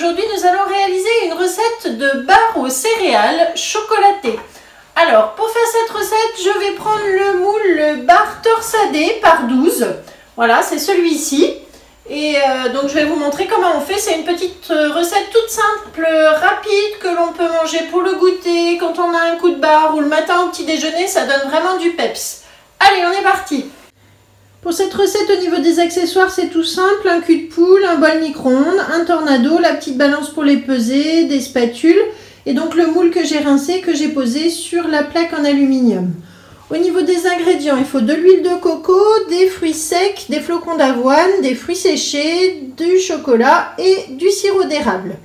aujourd'hui nous allons réaliser une recette de bar aux céréales chocolatées. Alors pour faire cette recette, je vais prendre le moule bar torsadé par 12. Voilà, c'est celui-ci. Et donc je vais vous montrer comment on fait. C'est une petite recette toute simple, rapide, que l'on peut manger pour le goûter, quand on a un coup de barre ou le matin au petit déjeuner, ça donne vraiment du peps. Allez, on est parti! Pour cette recette, au niveau des accessoires, c'est tout simple. Un cul de poule, un bol micro-ondes, un tornado, la petite balance pour les peser, des spatules et donc le moule que j'ai rincé, que j'ai posé sur la plaque en aluminium. Au niveau des ingrédients, il faut de l'huile de coco, des fruits secs, des flocons d'avoine, des fruits séchés, du chocolat et du sirop d'érable.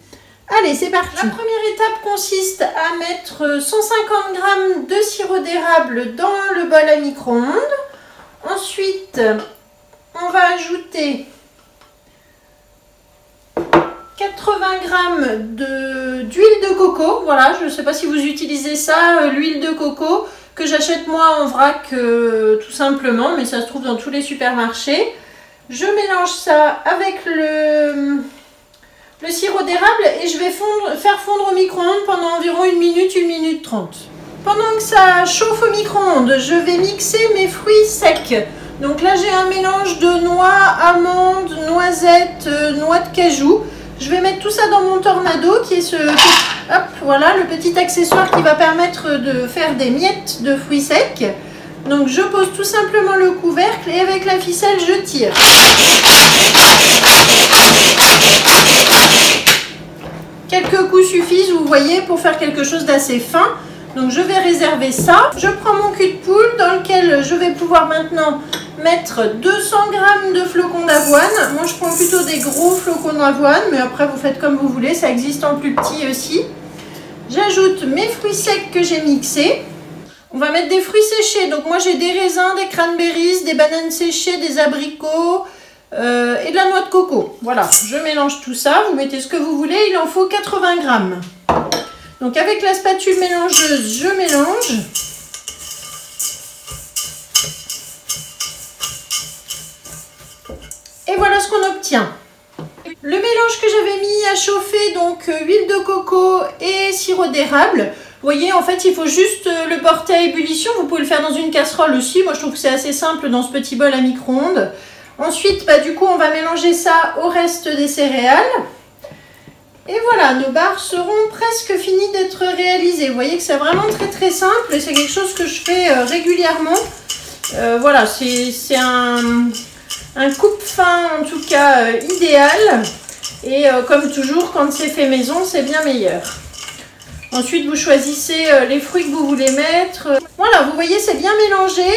Allez, c'est parti. La première étape consiste à mettre 150 g de sirop d'érable dans le bol à micro-ondes. Ensuite, on va ajouter 80 g d'huile de coco. Voilà, je ne sais pas si vous utilisez ça, l'huile de coco que j'achète moi en vrac tout simplement, mais ça se trouve dans tous les supermarchés. Je mélange ça avec le sirop d'érable et je vais faire fondre au micro-ondes pendant environ 1 minute, 1 minute 30. Pendant que ça chauffe au micro-ondes, je vais mixer mes fruits secs. Donc là, j'ai un mélange de noix, amandes, noisettes, noix de cajou. Je vais mettre tout ça dans mon tornado, qui est hop, voilà, le petit accessoire qui va permettre de faire des miettes de fruits secs. Donc je pose tout simplement le couvercle et avec la ficelle, je tire. Quelques coups suffisent, vous voyez, pour faire quelque chose d'assez fin. Donc je vais réserver ça. Je prends mon cul de poule dans lequel je vais pouvoir maintenant mettre 200 g de flocons d'avoine. Moi je prends plutôt des gros flocons d'avoine, mais après vous faites comme vous voulez, ça existe en plus petit aussi. J'ajoute mes fruits secs que j'ai mixés. On va mettre des fruits séchés. Donc moi j'ai des raisins, des cranberries, des bananes séchées, des abricots et de la noix de coco. Voilà, je mélange tout ça. Vous mettez ce que vous voulez, il en faut 80 g. Donc avec la spatule mélangeuse, je mélange. Et voilà ce qu'on obtient. Le mélange que j'avais mis à chauffer, donc huile de coco et sirop d'érable. Vous voyez, en fait, il faut juste le porter à ébullition. Vous pouvez le faire dans une casserole aussi. Moi, je trouve que c'est assez simple dans ce petit bol à micro-ondes. Ensuite, du coup, on va mélanger ça au reste des céréales. Et voilà, nos bars seront presque finis d'être réalisés. Vous voyez que c'est vraiment très simple et c'est quelque chose que je fais régulièrement. Voilà, c'est un coupe-fin en tout cas idéal. Et comme toujours, quand c'est fait maison, c'est bien meilleur. Ensuite, vous choisissez les fruits que vous voulez mettre. Voilà, vous voyez, c'est bien mélangé.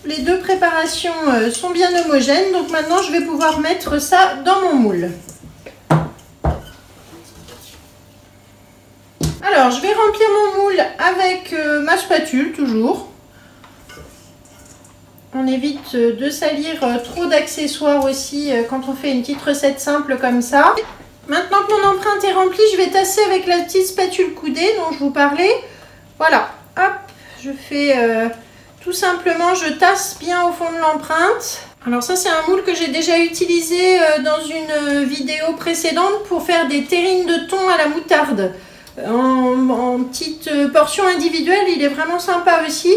Les deux préparations sont bien homogènes. Donc maintenant, je vais pouvoir mettre ça dans mon moule. Alors, je vais remplir mon moule avec ma spatule, toujours. On évite de salir trop d'accessoires aussi quand on fait une petite recette simple comme ça. Maintenant que mon empreinte est remplie, je vais tasser avec la petite spatule coudée dont je vous parlais. Voilà, hop, je fais tout simplement, je tasse bien au fond de l'empreinte. Alors ça, c'est un moule que j'ai déjà utilisé dans une vidéo précédente pour faire des terrines de thon à la moutarde. En petite portion individuelle, il est vraiment sympa aussi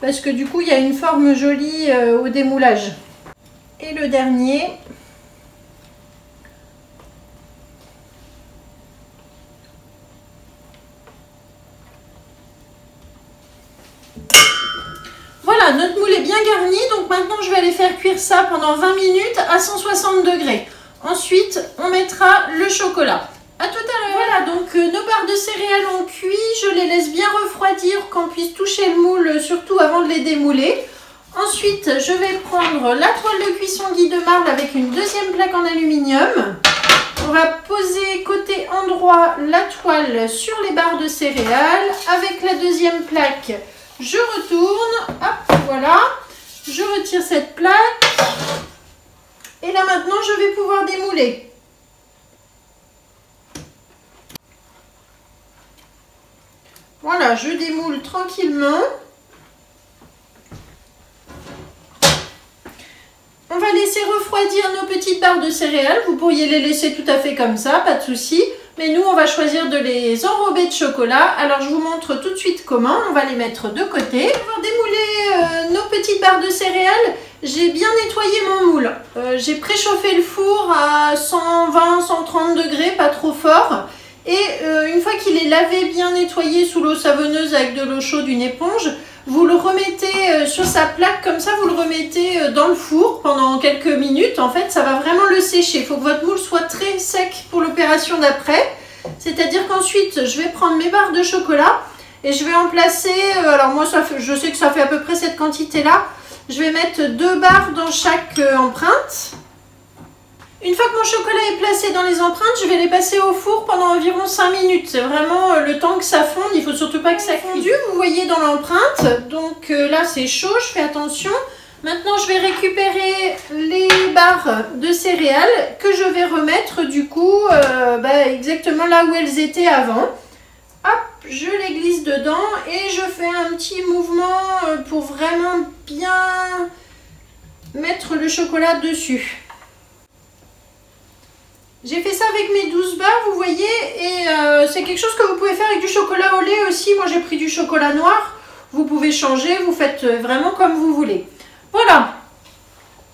parce que du coup il y a une forme jolie au démoulage. Et le dernier, voilà, notre moule est bien garni. Donc maintenant je vais aller faire cuire ça pendant 20 minutes à 160 degrés. Ensuite on mettra le chocolat. A tout à l'heure. Voilà, donc nos barres de céréales ont cuit. Je les laisse bien refroidir, qu'on puisse toucher le moule, surtout avant de les démouler. Ensuite, je vais prendre la toile de cuisson Guy de Marle avec une deuxième plaque en aluminium. On va poser côté endroit la toile sur les barres de céréales. Avec la deuxième plaque, je retourne. Hop, voilà. Je retire cette plaque. Et là maintenant, je vais pouvoir démouler. Voilà, je démoule tranquillement. on va laisser refroidir nos petites barres de céréales. Vous pourriez les laisser tout à fait comme ça, pas de souci. Mais nous, on va choisir de les enrober de chocolat. Alors, je vous montre tout de suite comment. On va les mettre de côté. Pour démouler nos petites barres de céréales, j'ai bien nettoyé mon moule. J'ai préchauffé le four à 120-130 degrés, pas trop fort. Et une fois qu'il est lavé, bien nettoyé sous l'eau savonneuse avec de l'eau chaude, une éponge, vous le remettez sur sa plaque, comme ça vous le remettez dans le four pendant quelques minutes. En fait, ça va vraiment le sécher. Il faut que votre moule soit très sec pour l'opération d'après. C'est-à-dire qu'ensuite, je vais prendre mes barres de chocolat et je vais en placer, alors moi je sais que ça fait à peu près cette quantité-là. Je vais mettre 2 barres dans chaque empreinte. Une fois que mon chocolat est placé dans les empreintes, je vais les passer au four pendant environ 5 minutes. C'est vraiment le temps que ça fonde, il ne faut surtout pas que ça cuise. Vous voyez dans l'empreinte, donc là c'est chaud, je fais attention. Maintenant je vais récupérer les barres de céréales que je vais remettre du coup exactement là où elles étaient avant. Hop, je les glisse dedans et je fais un petit mouvement pour vraiment bien mettre le chocolat dessus. J'ai fait ça avec mes 12 barres, vous voyez, et c'est quelque chose que vous pouvez faire avec du chocolat au lait aussi. Moi, j'ai pris du chocolat noir. Vous pouvez changer, vous faites vraiment comme vous voulez. Voilà.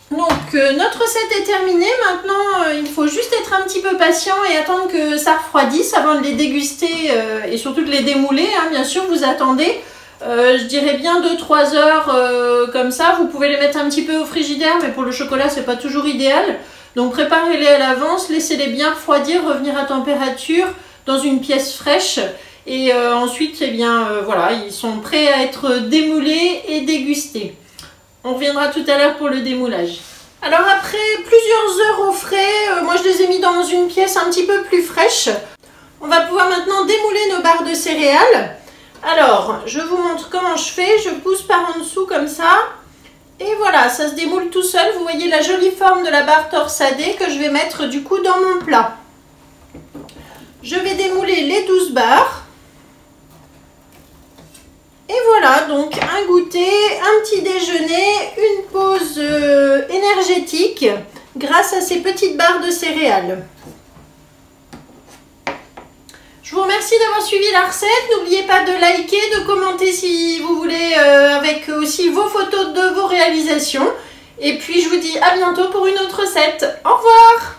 Donc, notre recette est terminée. Maintenant, il faut juste être un petit peu patient et attendre que ça refroidisse avant de les déguster et surtout de les démouler. Hein, bien sûr, vous attendez. Je dirais bien 2-3 heures comme ça. Vous pouvez les mettre un petit peu au frigidaire, mais pour le chocolat, c'est pas toujours idéal. Donc préparez-les à l'avance, laissez-les bien refroidir, revenir à température dans une pièce fraîche. Et ensuite, eh bien, voilà, ils sont prêts à être démoulés et dégustés. On reviendra tout à l'heure pour le démoulage. Alors après plusieurs heures au frais, moi je les ai mis dans une pièce un petit peu plus fraîche. On va pouvoir maintenant démouler nos barres de céréales. Alors, je vous montre comment je fais. Je pousse par en dessous comme ça. Et voilà, ça se démoule tout seul. Vous voyez la jolie forme de la barre torsadée que je vais mettre du coup dans mon plat. Je vais démouler les 12 barres. Et voilà, donc un goûter, un petit déjeuner, une pause énergétique grâce à ces petites barres de céréales. Je vous remercie d'avoir suivi la recette. N'oubliez pas de liker, de commenter si vous voulez avec aussi vos photos de vos réalisations. Et puis je vous dis à bientôt pour une autre recette. Au revoir!